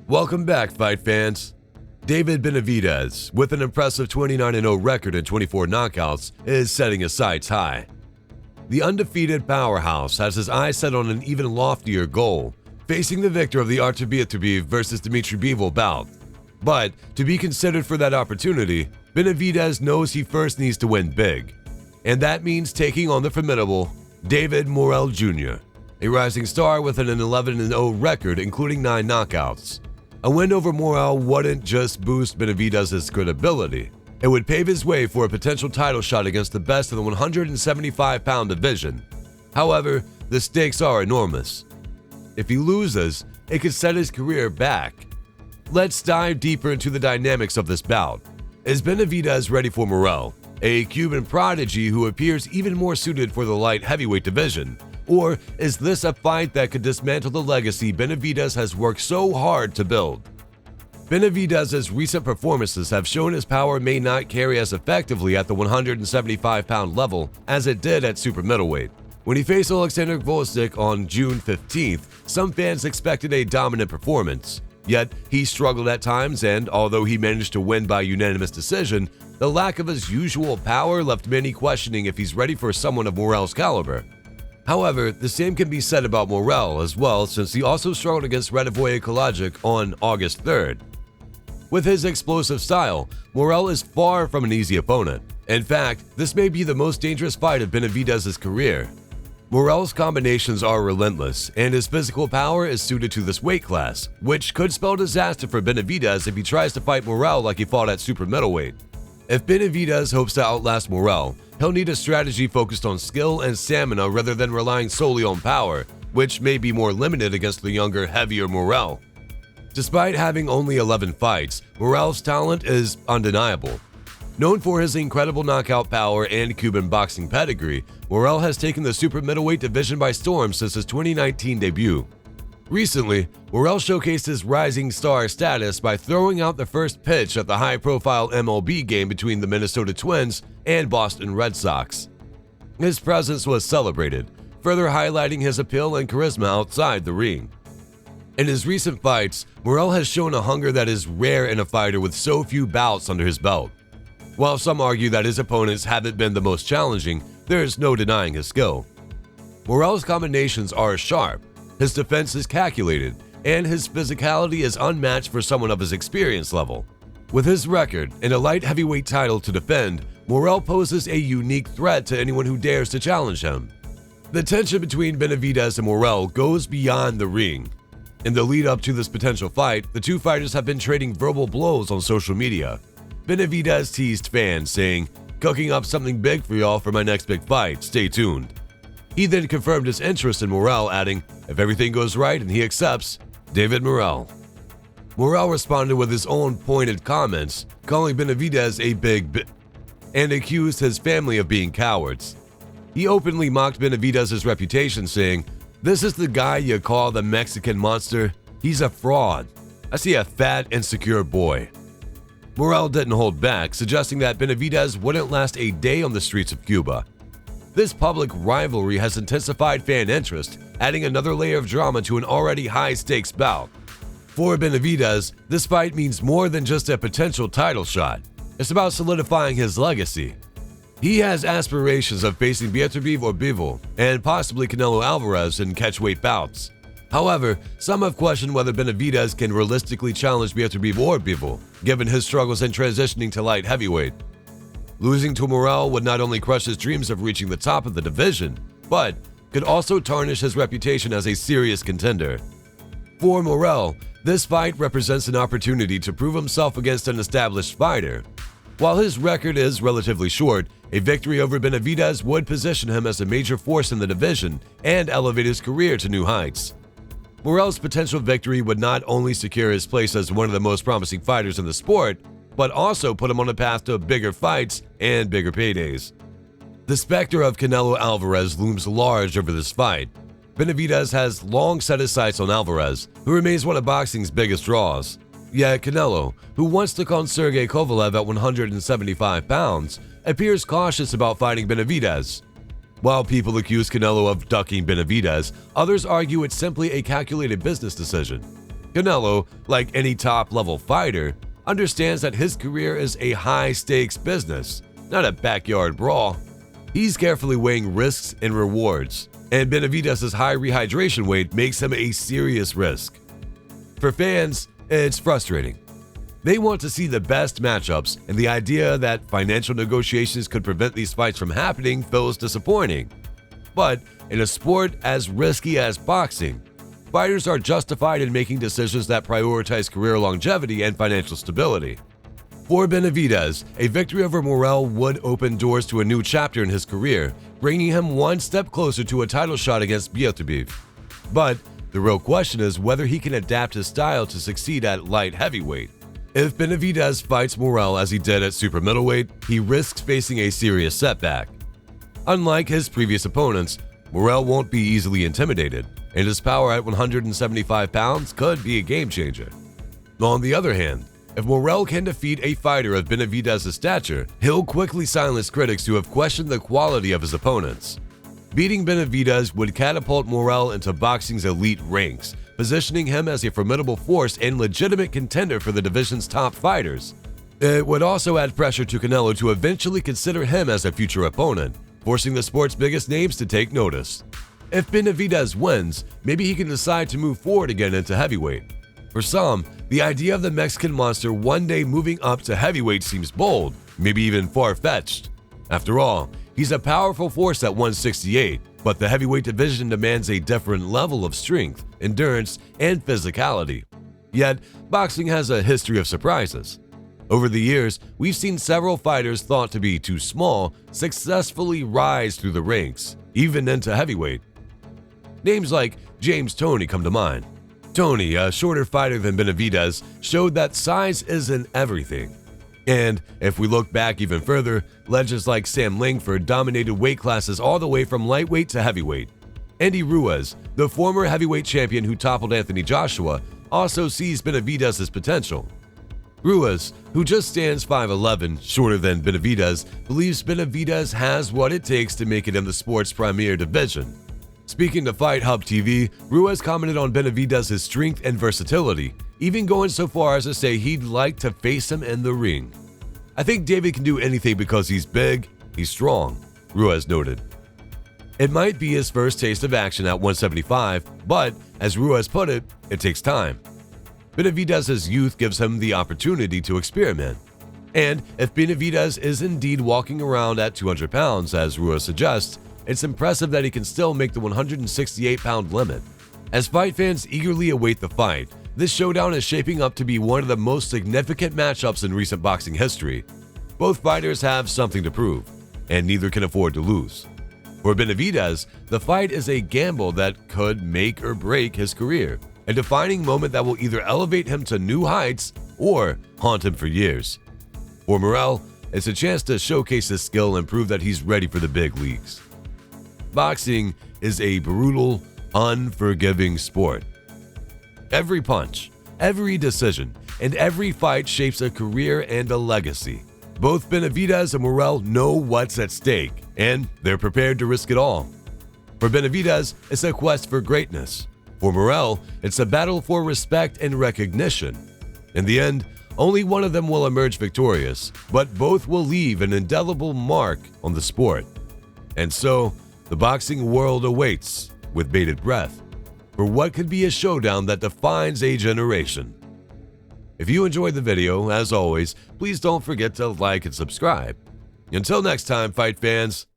Welcome back, fight fans. David Benavidez, with an impressive 29-0 record and 24 knockouts, is setting his sights high. The undefeated powerhouse has his eyes set on an even loftier goal, facing the victor of the Artur Beterbiev versus Dimitri Bivol bout. But to be considered for that opportunity, Benavidez knows he first needs to win big. And that means taking on the formidable David Morell Jr., a rising star with an 11-0 record including 9 knockouts. A win over Morell wouldn't just boost Benavidez's credibility, it would pave his way for a potential title shot against the best in the 175-pound division. However, the stakes are enormous. If he loses, it could set his career back. Let's dive deeper into the dynamics of this bout. Is Benavidez ready for Morell, a Cuban prodigy who appears even more suited for the light heavyweight division? Or is this a fight that could dismantle the legacy Benavidez has worked so hard to build? Benavidez's recent performances have shown his power may not carry as effectively at the 175-pound level as it did at super middleweight. When he faced Alexander Gvozdyk on June 15th, some fans expected a dominant performance. Yet, he struggled at times, and although he managed to win by unanimous decision, the lack of his usual power left many questioning if he's ready for someone of Morell's caliber. However, the same can be said about Morell as well, since he also struggled against Radivoje Kalajic on August 3rd. With his explosive style, Morell is far from an easy opponent. In fact, this may be the most dangerous fight of Benavidez's career. Morell's combinations are relentless, and his physical power is suited to this weight class, which could spell disaster for Benavidez if he tries to fight Morell like he fought at super middleweight. If Benavidez hopes to outlast Morell, he'll need a strategy focused on skill and stamina rather than relying solely on power, which may be more limited against the younger, heavier Morell. Despite having only 11 fights, Morell's talent is undeniable. Known for his incredible knockout power and Cuban boxing pedigree, Morell has taken the super middleweight division by storm since his 2019 debut. Recently, Morell showcased his rising star status by throwing out the first pitch at the high-profile MLB game between the Minnesota Twins and Boston Red Sox. His presence was celebrated, further highlighting his appeal and charisma outside the ring. In his recent fights, Morell has shown a hunger that is rare in a fighter with so few bouts under his belt. While some argue that his opponents haven't been the most challenging, there is no denying his skill. Morell's combinations are sharp, his defense is calculated, and his physicality is unmatched for someone of his experience level. With his record and a light heavyweight title to defend, Morell poses a unique threat to anyone who dares to challenge him. The tension between Benavidez and Morell goes beyond the ring. In the lead-up to this potential fight, the two fighters have been trading verbal blows on social media. Benavidez teased fans, saying, "Cooking up something big for y'all for my next big fight, stay tuned." He then confirmed his interest in Morell, adding, "If everything goes right and he accepts, David Morell." Morell responded with his own pointed comments, calling Benavidez a big and accused his family of being cowards. He openly mocked Benavidez's reputation, saying, "This is the guy you call the Mexican monster? He's a fraud. I see a fat, insecure boy." Morell didn't hold back, suggesting that Benavidez wouldn't last a day on the streets of Cuba. This public rivalry has intensified fan interest, adding another layer of drama to an already high-stakes bout. For Benavidez, this fight means more than just a potential title shot. It's about solidifying his legacy. He has aspirations of facing Beterbiev or Bivol, and possibly Canelo Alvarez in catchweight bouts. However, some have questioned whether Benavidez can realistically challenge Beterbiev or Bivol, given his struggles in transitioning to light heavyweight. Losing to Morell would not only crush his dreams of reaching the top of the division, but could also tarnish his reputation as a serious contender. For Morell, this fight represents an opportunity to prove himself against an established fighter. While his record is relatively short, a victory over Benavidez would position him as a major force in the division and elevate his career to new heights. Morell's potential victory would not only secure his place as one of the most promising fighters in the sport, but also put him on a path to bigger fights and bigger paydays. The specter of Canelo Alvarez looms large over this fight. Benavidez has long set his sights on Alvarez, who remains one of boxing's biggest draws. Yet Canelo, who once took on Sergey Kovalev at 175 pounds, appears cautious about fighting Benavidez. While people accuse Canelo of ducking Benavidez, others argue it's simply a calculated business decision. Canelo, like any top-level fighter, understands that his career is a high-stakes business, not a backyard brawl. He's carefully weighing risks and rewards, and Benavidez' high rehydration weight makes him a serious risk. For fans, it's frustrating. They want to see the best matchups, and the idea that financial negotiations could prevent these fights from happening feels disappointing. But in a sport as risky as boxing, fighters are justified in making decisions that prioritize career longevity and financial stability. For Benavidez, a victory over Morell would open doors to a new chapter in his career, bringing him one step closer to a title shot against bout. But the real question is whether he can adapt his style to succeed at light heavyweight. If Benavidez fights Morell as he did at super middleweight, he risks facing a serious setback. Unlike his previous opponents, Morell won't be easily intimidated, and his power at 175 pounds could be a game-changer. On the other hand, if Morell can defeat a fighter of Benavidez' stature, he'll quickly silence critics who have questioned the quality of his opponents. Beating Benavidez would catapult Morell into boxing's elite ranks, positioning him as a formidable force and legitimate contender for the division's top fighters. It would also add pressure to Canelo to eventually consider him as a future opponent, forcing the sport's biggest names to take notice. If Benavidez wins, maybe he can decide to move forward again into heavyweight. For some, the idea of the Mexican monster one day moving up to heavyweight seems bold, maybe even far-fetched. After all, he's a powerful force at 168, but the heavyweight division demands a different level of strength, endurance, and physicality. Yet, boxing has a history of surprises. Over the years, we've seen several fighters thought to be too small successfully rise through the ranks, even into heavyweight. Names like James Toney come to mind. Toney, a shorter fighter than Benavidez, showed that size isn't everything. And if we look back even further, legends like Sam Langford dominated weight classes all the way from lightweight to heavyweight. Andy Ruiz, the former heavyweight champion who toppled Anthony Joshua, also sees Benavidez' potential. Ruiz, who just stands 5'11", shorter than Benavidez, believes Benavidez has what it takes to make it in the sport's premier division. Speaking to Fight Hub TV, Ruiz commented on Benavidez' strength and versatility, even going so far as to say he'd like to face him in the ring. "I think David can do anything because he's big, he's strong," Ruiz noted. It might be his first taste of action at 175, but, as Ruiz put it, it takes time. Benavidez' youth gives him the opportunity to experiment. And if Benavidez is indeed walking around at 200 pounds, as Ruiz suggests, it's impressive that he can still make the 168-pound limit. As fight fans eagerly await the fight, this showdown is shaping up to be one of the most significant matchups in recent boxing history. Both fighters have something to prove, and neither can afford to lose. For Benavidez, the fight is a gamble that could make or break his career, a defining moment that will either elevate him to new heights or haunt him for years. For Morell, it's a chance to showcase his skill and prove that he's ready for the big leagues. Boxing is a brutal, unforgiving sport. Every punch, every decision, and every fight shapes a career and a legacy. Both Benavidez and Morell know what's at stake, and they're prepared to risk it all. For Benavidez, it's a quest for greatness. For Morell, it's a battle for respect and recognition. In the end, only one of them will emerge victorious, but both will leave an indelible mark on the sport. And so, the boxing world awaits, with bated breath, for what could be a showdown that defines a generation. If you enjoyed the video, as always, please don't forget to like and subscribe. Until next time, fight fans,